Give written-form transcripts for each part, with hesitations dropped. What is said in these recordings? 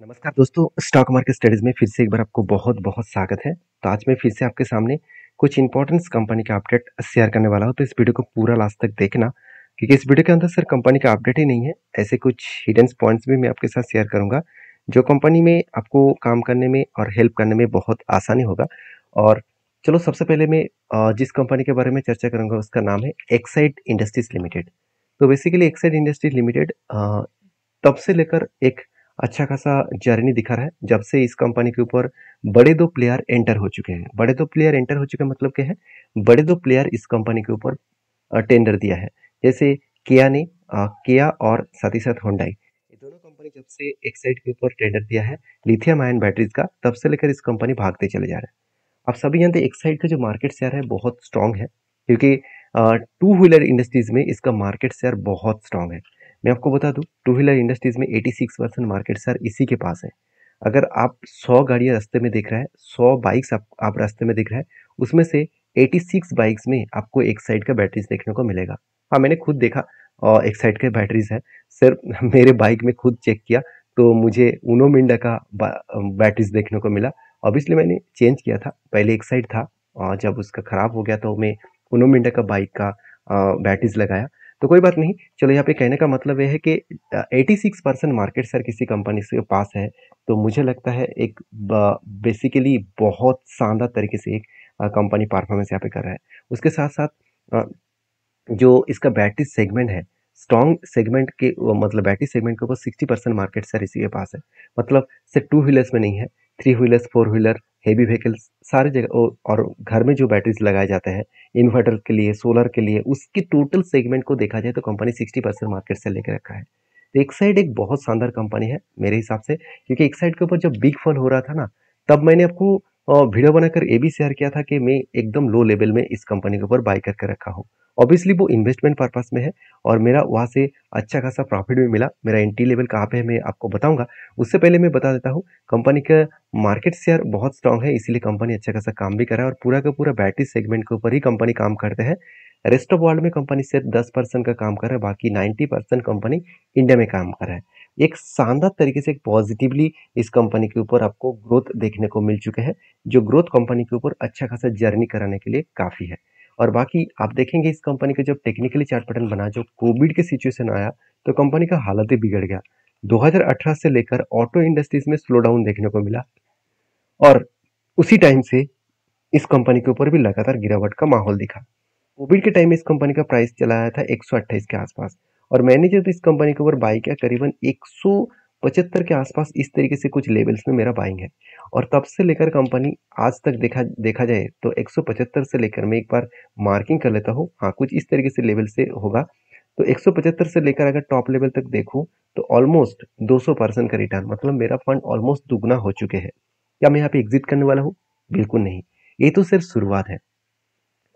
नमस्कार दोस्तों, stock market studies में फिर से एक बार आपको बहुत बहुत स्वागत है। तो आज मैं फिर से आपके सामने कुछ इंपॉर्टेंट कंपनी का अपडेट शेयर करने वाला हूं। तो इस वीडियो को पूरा लास्ट तक देखना, क्योंकि इस वीडियो के अंदर सिर्फ कंपनी का अपडेट ही नहीं है, ऐसे कुछ हिडन पॉइंट्स भी मैं आपके साथ शेयर करूंगा जो कंपनी में आपको काम करने में और हेल्प करने में बहुत आसानी होगा। और चलो सबसे पहले मैं जिस कंपनी के बारे में चर्चा करूंगा उसका नाम है एक्साइड इंडस्ट्रीज लिमिटेड। तो बेसिकली एक्साइड इंडस्ट्रीज लिमिटेड तब से लेकर एक अच्छा खासा जर्नी दिखा रहा है जब से इस कंपनी के ऊपर बड़े दो प्लेयर एंटर हो चुके हैं। बड़े दो प्लेयर एंटर हो चुके हैं मतलब क्या है, बड़े दो प्लेयर इस कंपनी के ऊपर टेंडर दिया है। जैसे किया ने किया और साथ ही साथ होंडाई, ये दोनों कंपनी जब से एक्साइड के ऊपर टेंडर दिया है लिथियम आयन बैटरीज का, तब से लेकर इस कंपनी भागते चले जा रहे हैं। आप सभी जानते हैं एक्साइड का जो मार्केट शेयर है बहुत स्ट्रांग है, क्योंकि टू व्हीलर इंडस्ट्रीज में इसका मार्केट शेयर बहुत स्ट्रांग है। मैं आपको बता दूं, टू व्हीलर इंडस्ट्रीज में 86% मार्केट शेयर इसी के पास है। अगर आप 100 गाड़ियां रास्ते में देख रहे हैं, 100 बाइक्स आप रास्ते में देख रहे हैं, उसमें से 86 बाइक्स में आपको एक्साइड का बैटरीज देखने को मिलेगा। हाँ, मैंने खुद देखा और एक्साइड के बैटरीज है। सिर्फ मेरे बाइक में खुद चेक किया तो मुझे उनो मिंडा का बैटरीज देखने को मिला। ऑब्वियसली मैंने चेंज किया था, पहले एक साइड था और जब उसका खराब हो गया तो मैं उनो मिंडा का बाइक का बैटरीज लगाया। तो कोई बात नहीं, चलो यहाँ पे कहने का मतलब यह है कि 86% मार्केट शेयर किसी कंपनी के पास है, तो मुझे लगता है एक बेसिकली बहुत शानदार तरीके से एक कंपनी परफॉर्मेंस यहाँ पे कर रहा है। उसके साथ साथ अ, जो इसका बैटरी सेगमेंट है, स्ट्रॉन्ग सेगमेंट के मतलब बैटरी सेगमेंट के ऊपर 60% मार्केट शेयर इसी के पास है। मतलब सिर्फ टू व्हीलर्स में नहीं है, three wheelers, four wheeler, heavy vehicles, सारी जगह और घर में जो बैटरीज लगाए जाते हैं इन्वर्टर के लिए, सोलर के लिए, उसकी टोटल सेगमेंट को देखा जाए तो कंपनी 60% मार्केट शेयर लेकर रखा है। तो एक्साइड एक बहुत शानदार कंपनी है मेरे हिसाब से, क्योंकि एक्साइड के ऊपर जब बिग फॉल हो रहा था ना, तब मैंने आपको वीडियो बनाकर ये भी शेयर किया था कि मैं एकदम लो लेवल में इस कंपनी के ऊपर बाय करके रखा हूँ। ऑब्वियसली वो इन्वेस्टमेंट पर्पस में है और मेरा वहाँ से अच्छा खासा प्रॉफिट भी मिला। मेरा एंट्री लेवल कहाँ पे है मैं आपको बताऊंगा। उससे पहले मैं बता देता हूँ, कंपनी का मार्केट शेयर बहुत स्ट्रांग है, इसीलिए कंपनी अच्छा खासा काम भी कर रहा है और पूरा का पूरा बैटरी सेगमेंट के ऊपर ही कंपनी काम करते हैं। रेस्ट ऑफ वर्ल्ड में कंपनी सिर्फ 10% का काम कर रहा है, बाकी 90% कंपनी इंडिया में काम कर रहा है। एक शानदार तरीके से पॉजिटिवली इस कंपनी के ऊपर आपको ग्रोथ देखने को मिल चुके हैं, जो ग्रोथ कंपनी के ऊपर अच्छा खासा जर्नी कराने के लिए काफी है। और बाकी आप देखेंगे इस कंपनी का जब टेक्निकली चार्ट पैटर्न बना, जो कोविड के सिचुएशन आया तो कंपनी का हालत ही बिगड़ गया। 2018 से लेकर ऑटो इंडस्ट्रीज में स्लो डाउन देखने को मिला और उसी टाइम से इस कंपनी के ऊपर भी लगातार गिरावट का माहौल दिखा। कोविड के टाइम में इस कंपनी का प्राइस चला आया था 128 के आसपास, और मैंने जब इस कंपनी के ऊपर बाई किया करीबन 175 के आसपास, इस तरीके से कुछ लेवल्स में मेरा बाइंग है। और तब से लेकर कंपनी आज तक देखा देखा जाए तो 175 से लेकर मैं एक बार मार्किंग कर लेता हूँ, हाँ कुछ इस तरीके से लेवल से होगा। तो 175 से लेकर अगर टॉप लेवल तक देखूं तो ऑलमोस्ट 200% का रिटर्न, मतलब मेरा फंड ऑलमोस्ट दुगना हो चुके हैं। क्या मैं यहाँ पे एग्जिट करने वाला हूँ? बिल्कुल नहीं, ये तो सिर्फ शुरुआत है,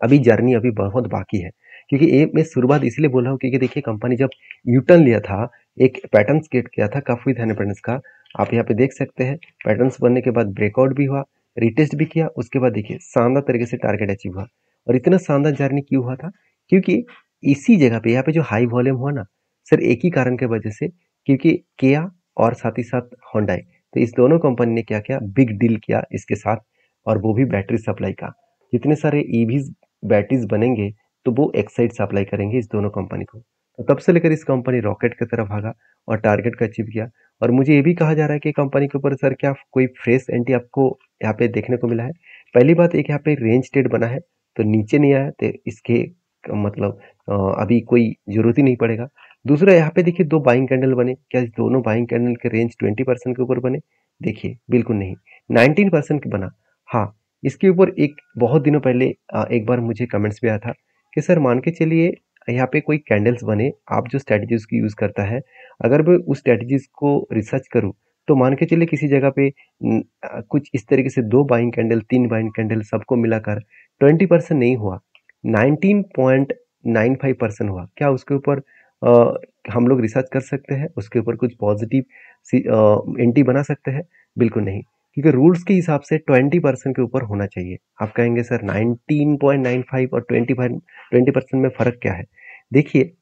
अभी जर्नी अभी बहुत बाकी है। क्योंकि ये मैं शुरुआत इसलिए बोल रहा हूँ क्योंकि देखिए कंपनी जब यूटर्न लिया था, एक पैटर्न क्रिएट किया था काफी पैटर्न्स का, आप यहाँ पे देख सकते हैं। पैटर्न्स बनने के बाद ब्रेकआउट भी हुआ, रिटेस्ट भी किया, उसके बाद देखिए शानदार तरीके से टारगेट अचीव हुआ। और इतना शानदार जर्नी क्यों हुआ था? क्योंकि इसी जगह पे यहाँ पे जो हाई वॉल्यूम हुआ ना, सिर्फ एक ही कारण के वजह से, क्योंकि किया और साथ ही साथ होंडाई, तो इस दोनों कंपनी ने क्या किया, बिग डील किया इसके साथ, और वो भी बैटरी सप्लाई का। जितने सारे ईवीज बैटरीज बनेंगे तो वो एक्साइड सप्लाई करेंगे इस दोनों कंपनी को। तो तब से लेकर इस कंपनी रॉकेट की तरफ भागा और टारगेट का अचीव किया। और मुझे ये भी कहा जा रहा है कि कंपनी के ऊपर सर क्या कोई फ्रेश एंट्री आपको यहाँ पे देखने को मिला है? पहली बात, एक यहाँ पे रेंज ट्रेड बना है तो नीचे नहीं आया, तो इसके मतलब अभी कोई जरूरत ही नहीं पड़ेगा। दूसरा, यहाँ पे देखिए दो बाइंग कैंडल बने, क्या इस दोनों बाइंग कैंडल के रेंज 20% के ऊपर बने? देखिए बिल्कुल नहीं, 19% बना। हाँ, इसके ऊपर एक बहुत दिनों पहले एक बार मुझे कमेंट्स भी आया था कि सर मान के चलिए यहाँ पे कोई कैंडल्स बने, आप जो स्ट्रेटजीज की यूज करता है, अगर मैं उस स्ट्रेटजीज को रिसर्च करूँ तो मान के चलिए किसी जगह पे कुछ इस तरीके से दो बाइंग कैंडल, तीन बाइंग कैंडल सबको मिलाकर 20% नहीं हुआ, 19.95% हुआ। क्या उसके ऊपर हम लोग रिसर्च कर सकते हैं? उसके ऊपर कुछ पॉजिटिव एंट्री बना सकते हैं? बिल्कुल नहीं, क्योंकि रूल्स के हिसाब से 20% के ऊपर होना चाहिए। आप कहेंगे सर 19.95 और 20% में फर्क क्या है? देखिए,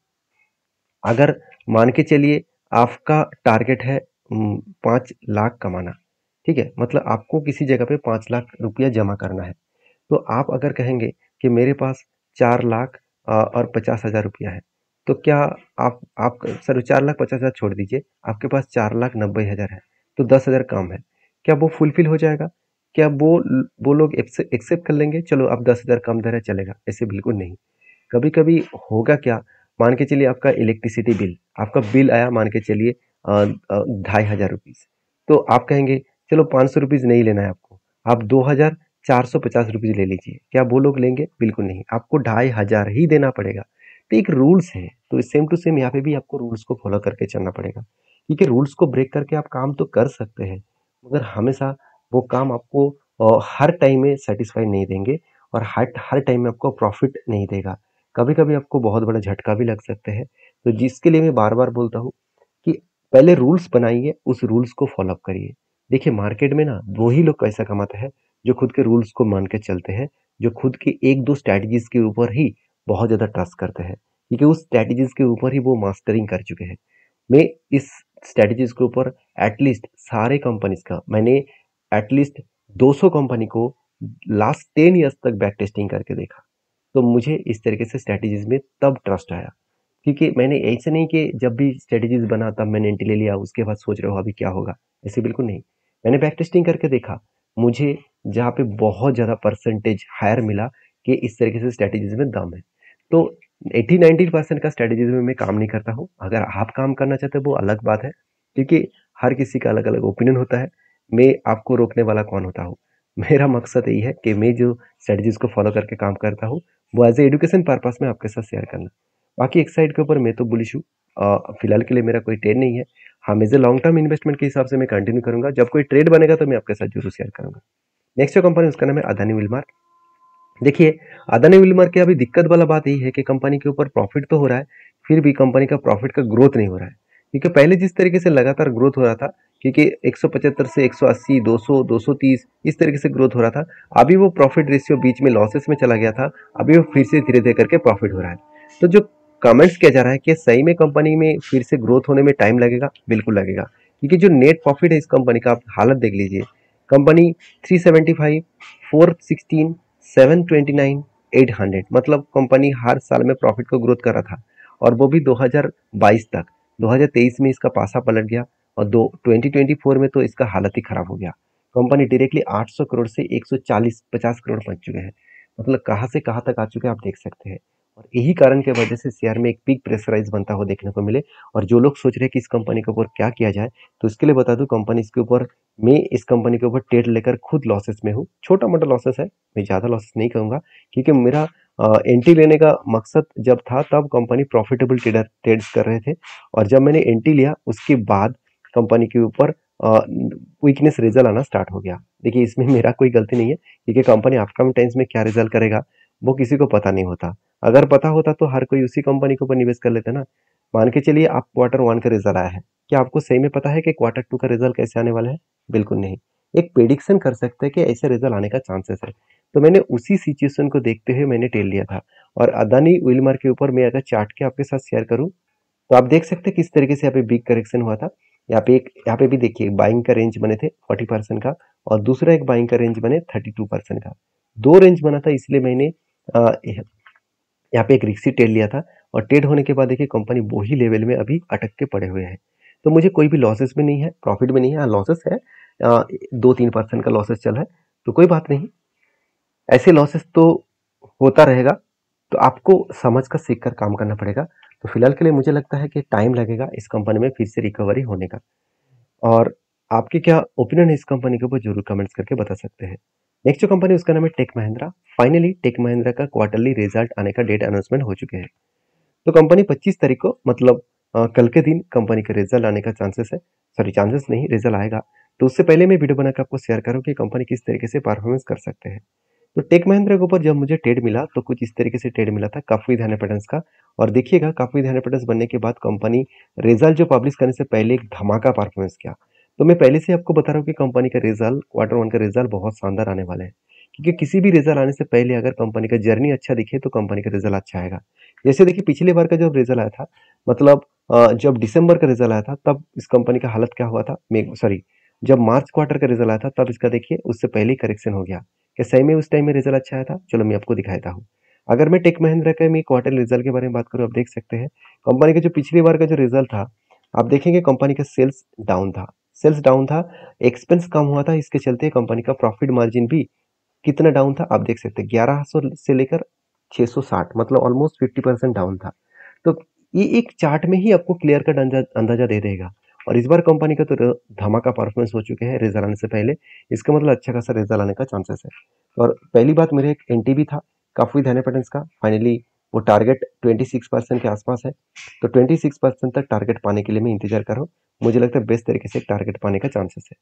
अगर मान के चलिए आपका टारगेट है 5 लाख कमाना, ठीक है? मतलब आपको किसी जगह पे 5 लाख रुपया जमा करना है। तो आप अगर कहेंगे कि मेरे पास 4 लाख और 50,000 रुपया है, तो क्या आप सर 4,50,000 छोड़ दीजिए, आपके पास 4,90,000 है, तो 10,000 कम है। क्या वो फुलफिल हो जाएगा? क्या वो लोग एक्सेप्ट कर लेंगे? चलो अब 10,000 कम दे रहा है चलेगा, ऐसे बिल्कुल नहीं। कभी-कभी होगा क्या, मान के चलिए आपका इलेक्ट्रिसिटी बिल, आपका बिल आया मान के चलिए 2,500 रुपीज़, तो आप कहेंगे चलो 500 रुपीज़ नहीं लेना है आपको, आप 2,450 रुपीज़ ले लीजिए। क्या वो लोग लेंगे? बिल्कुल नहीं, आपको 2,500 ही देना पड़ेगा। तो एक रूल्स है, तो सेम टू सेम यहाँ पे भी आपको रूल्स को फॉलो करके चलना पड़ेगा, क्योंकि रूल्स को ब्रेक करके आप काम तो कर सकते हैं, मगर हमेशा वो काम आपको हर टाइम में सेटिस्फाई नहीं देंगे और हर हर टाइम में आपको प्रॉफिट नहीं देगा। कभी-कभी आपको बहुत बड़ा झटका भी लग सकते हैं। तो जिसके लिए मैं बार-बार बोलता हूँ कि पहले रूल्स बनाइए, उस रूल्स को फ़ॉलो अप करिए। देखिए मार्केट में ना वही लोग पैसा कमाते हैं, जो खुद के रूल्स को मान के चलते हैं, जो खुद की 1-2 स्ट्रैटेजीज़ के ऊपर ही बहुत ज़्यादा ट्रस्ट करते हैं, क्योंकि उस स्ट्रैटेजीज़ के ऊपर ही वो मास्टरिंग कर चुके हैं। मैं इस स्ट्रैटेजीज़ के ऊपर एटलीस्ट सारे कंपनीज़ का मैंने एटलीस्ट 200 कंपनी को लास्ट 10 इयर्स तक बैक टेस्टिंग करके देखा। तो मुझे इस तरीके से स्ट्रैटेजीज़ में तब ट्रस्ट आया, क्योंकि मैंने ऐसे नहीं कि जब भी स्ट्रैटेजीज़ बना तब मैंने एंट्री ले लिया, उसके बाद सोच रहा हूँ अभी क्या होगा, ऐसे बिल्कुल नहीं। मैंने बैक टेस्टिंग करके देखा, मुझे जहाँ पे बहुत ज़्यादा परसेंटेज हायर मिला कि इस तरीके से स्ट्रैटेजीज़ में दम है। तो 80-90% का स्ट्रैटेजीज़ में मैं काम नहीं करता हूँ। अगर आप काम करना चाहते हो वो अलग बात है, क्योंकि हर किसी का अलग-अलग ओपिनियन होता है। मैं आपको रोकने वाला कौन होता हूँ? मेरा मकसद यही है कि मैं जो स्ट्रैटेजीज़ को फॉलो करके काम करता हूँ, वो एज़ ए एजुकेशन पर्पस में आपके साथ शेयर करना। बाकी एक साइड के ऊपर मैं तो बुलिश हूँ। फिलहाल के लिए मेरा कोई ट्रेड नहीं है। हाँ, as a long term investment के हिसाब से मैं कंटिन्यू करूँगा। जब कोई ट्रेड बनेगा तो मैं आपके साथ ज़रूर शेयर करूँगा। नेक्स्ट जो कंपनी उसका नाम है अदानी विलमार। देखिए, अदानी विलमार की अभी दिक्कत वाला बात यही है कि कंपनी के ऊपर प्रॉफिट तो हो रहा है, फिर भी कंपनी का प्रॉफिट का ग्रोथ नहीं हो रहा है। क्योंकि पहले जिस तरीके से लगातार ग्रोथ हो रहा था, क्योंकि 175 से 180, 200, 230 इस तरीके से ग्रोथ हो रहा था। अभी वो प्रॉफिट रेशियो बीच में लॉसेस में चला गया था, अभी वो फिर से धीरे-धीरे करके प्रॉफिट हो रहा है। तो जो कमेंट्स किया जा रहा है कि सही में कंपनी में फिर से ग्रोथ होने में टाइम लगेगा, बिल्कुल लगेगा। क्योंकि जो नेट प्रॉफिट है इस कंपनी का, आप हालत देख लीजिए। कंपनी 375, 416, 729, 800, मतलब कंपनी हर साल में प्रॉफिट को ग्रोथ कर रहा था, और वो भी 2022 तक। 2023 में इसका पासा पलट गया और 2024 में तो इसका हालत ही खराब हो गया। कंपनी डायरेक्टली 800 करोड़ से 140-50 करोड़ पहुंच चुके हैं। मतलब कहाँ से कहाँ तक आ चुके हैं आप देख सकते हैं। और यही कारण की वजह से शेयर में एक पीक प्रेशराइज बनता हुआ देखने को मिले। और जो लोग सोच रहे हैं कि इस कंपनी के ऊपर क्या किया जाए, तो इसके लिए बता दूं, कंपनी इसके ऊपर, मैं इस कंपनी के ऊपर ट्रेड लेकर खुद लॉसेस में हूँ। छोटा मोटा लॉसेस है, मैं ज़्यादा लॉसेस नहीं कहूँगा, क्योंकि मेरा एंट्री लेने का मकसद जब था तब कंपनी प्रॉफिटेबल ट्रेड्स कर रहे थे, और जब मैंने एंट्री लिया उसके बाद कंपनी के ऊपर वीकनेस रिजल्ट आना स्टार्ट हो गया। देखिए इसमें मेरा कोई गलती नहीं है, क्योंकि कंपनी अपकमिंग टाइम्स में क्या रिजल्ट करेगा वो किसी को पता नहीं होता। अगर पता होता तो हर कोई उसी कंपनी के ऊपर निवेश कर लेता ना। मान के चलिए आप क्वार्टर 1 का रिजल्ट आया है, क्या आपको सही में पता है कि क्वार्टर 2 का रिजल्ट कैसे आने वाला है? बिल्कुल नहीं। एक प्रेडिक्शन कर सकते हैं कि ऐसे रिजल्ट आने का चांसेस है। तो मैंने उसी सिचुएशन को देखते हुए मैंने टेल लिया था। और अदानी विलमार के ऊपर मैं अगर चार्ट के आपके साथ शेयर करूं, तो आप देख सकते हैं किस तरीके से यहाँ पे बिग करेक्शन हुआ था। यहाँ पे भी देखिए बाइंग का रेंज बने थे 40% का, और दूसरा एक बाइंग का रेंज बने 32% का। दो रेंज बना था, इसलिए मैंने यहाँ पे एक रिक्सी ट्रेड लिया था। और ट्रेड होने के बाद देखिए कंपनी वही लेवल में अभी अटक के पड़े हुए हैं। तो मुझे कोई भी लॉसेस में नहीं है, प्रॉफिट में नहीं है। हाँ लॉसेस है, 2-3% का लॉसेस चल रहा है, तो कोई बात नहीं, ऐसे लॉसेस तो होता रहेगा। तो आपको समझ कर सीख कर काम करना पड़ेगा। तो फिलहाल के लिए मुझे लगता है कि टाइम लगेगा इस कंपनी में फिर से रिकवरी होने का। और आपके क्या ओपिनियन है इस कंपनी के ऊपर, जरूर कमेंट्स करके बता सकते हैं। नेक्स्ट जो कंपनी उसका नाम है tech Mahindra. Finally tech Mahindra का क्वार्टरली रिजल्ट आने का डेट अनाउंसमेंट हो चुके हैं। तो कंपनी 25 तारीख को, मतलब कल के दिन कंपनी का रिजल्ट आने का चांसेस है। सॉरी, चांसेस नहीं, रिजल्ट आएगा। तो उससे पहले मैं वीडियो बनाकर आपको शेयर करूँ कि कंपनी किस तरीके से परफॉर्मेंस कर सकते हैं। तो टेक महिंद्रा के ऊपर जब मुझे ट्रेड मिला तो कुछ इस तरीके से ट्रेड मिला था काफी ध्यान पैटर्न्स का। और देखिएगा काफी ध्यान पैटर्न्स बनने के बाद कंपनी रिजल्ट जो पब्लिश करने से पहले एक धमाका परफॉर्मेंस किया। तो मैं पहले से आपको बता रहा हूँ कि कंपनी का रिजल्ट क्वार्टर 1 का रिजल्ट बहुत शानदार आने वाला है। क्योंकि किसी भी रिजल्ट आने से पहले अगर कंपनी का जर्नी अच्छा दिखे तो कंपनी का रिजल्ट अच्छा आएगा। जैसे देखिए पिछली बार का जब रिजल्ट आया था, मतलब जब दिसंबर का रिजल्ट आया था तब इस कंपनी का हालत क्या हुआ था, सॉरी, जब मार्च क्वार्टर का रिजल्ट आया था तब इसका देखिए उससे पहले ही करेक्शन हो गया। क्या सही में उस टाइम में रिजल्ट अच्छा आया था? चलो मैं आपको दिखाता हूँ। अगर मैं टेक महिंद्रा के मैं क्वार्टर रिजल्ट के बारे में बात करूँ, आप देख सकते हैं कंपनी का जो पिछली बार का जो रिजल्ट था, आप देखेंगे कंपनी का सेल्स डाउन था। सेल्स डाउन था, एक्सपेंस कम हुआ था, इसके चलते कंपनी का प्रॉफिट मार्जिन भी कितना डाउन था आप देख सकते हैं, 1100 से लेकर 660, मतलब ऑलमोस्ट 50% डाउन था। तो ये एक चार्ट में ही आपको क्लियर कट अंदाजा दे देगा। और इस बार कंपनी का तो धमाका परफॉर्मेंस हो चुके हैं रिजल्ट आने से पहले, इसका मतलब अच्छा खासा रिजल्ट आने का चांसेस है। और पहली बात, मेरे एक एनटीबी था काफी धैर्यपटेंस का, फाइनली वो टारगेट 26% के आसपास है। तो 26% तक टारगेट पाने के लिए मैं इंतजार कर रहा हूँ। मुझे लगता है बेस्ट तरीके से टारगेट पाने का चांसेस है।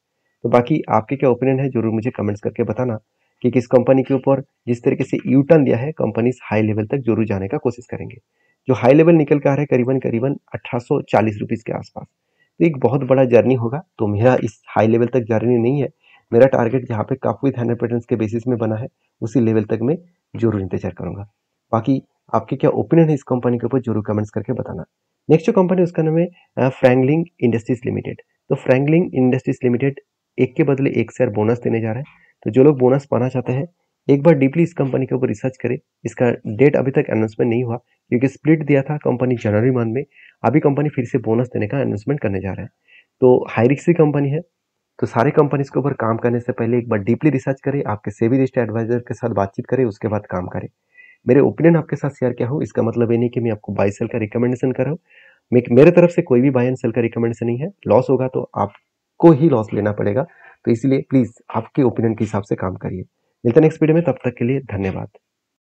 तो बाकी आपके क्या ओपिनियन है जरूर मुझे कमेंट्स करके बताना कि किस कंपनी के ऊपर जिस तरीके से यू टर्न दिया है, कंपनी हाई लेवल तक जरूर जाने का कोशिश करेंगे। जो हाई लेवल निकल कर आ रहा है करीबन करीबन 1840 रुपीज के आसपास, तो एक बहुत बड़ा जर्नी होगा। तो मेरा इस हाई लेवल तक जर्नी नहीं है, मेरा टारगेट जहाँ पे काफी 100% के बेसिस में बना है उसी लेवल तक मैं जरूर इंतजार करूंगा। बाकी आपके क्या ओपिनियन है इस कंपनी के ऊपर जरूर कमेंट्स करके बताना। नेक्स्ट जो कंपनी उसका नाम है फ्रैंकलिन इंडस्ट्रीज लिमिटेड। तो फ्रैंकलिन इंडस्ट्रीज लिमिटेड एक के बदले एक शेयर बोनस देने जा रहा है। तो जो लोग बोनस पाना चाहते हैं एक बार डीपली इस कंपनी के ऊपर रिसर्च करें। इसका डेट अभी तक अनाउंसमेंट नहीं हुआ क्योंकि स्प्लिट दिया था कंपनी जनवरी मंथ में। अभी कंपनी फिर से बोनस देने का अनाउंसमेंट करने जा रहा है। तो हाई रिस्क कंपनी है, तो सारे कंपनीज के ऊपर काम करने से पहले एक बार डीपली रिसर्च करें, आपके सेबी रजिस्टर्ड एडवाइजर के साथ बातचीत करें, उसके बाद काम करें। मेरे ओपिनियन आपके साथ शेयर किया हो, इसका मतलब ये नहीं कि मैं आपको बाय सेल का रिकमेंडेशन कर रहा हूँ। मेरे तरफ से कोई भी बाय एंड सेल का रिकमेंडेशन नहीं है। लॉस होगा तो आपको ही लॉस लेना पड़ेगा। तो इसलिए प्लीज आपके ओपिनियन के हिसाब से काम करिए। मिलते हैं नेक्स्ट वीडियो में, तब तक के लिए धन्यवाद।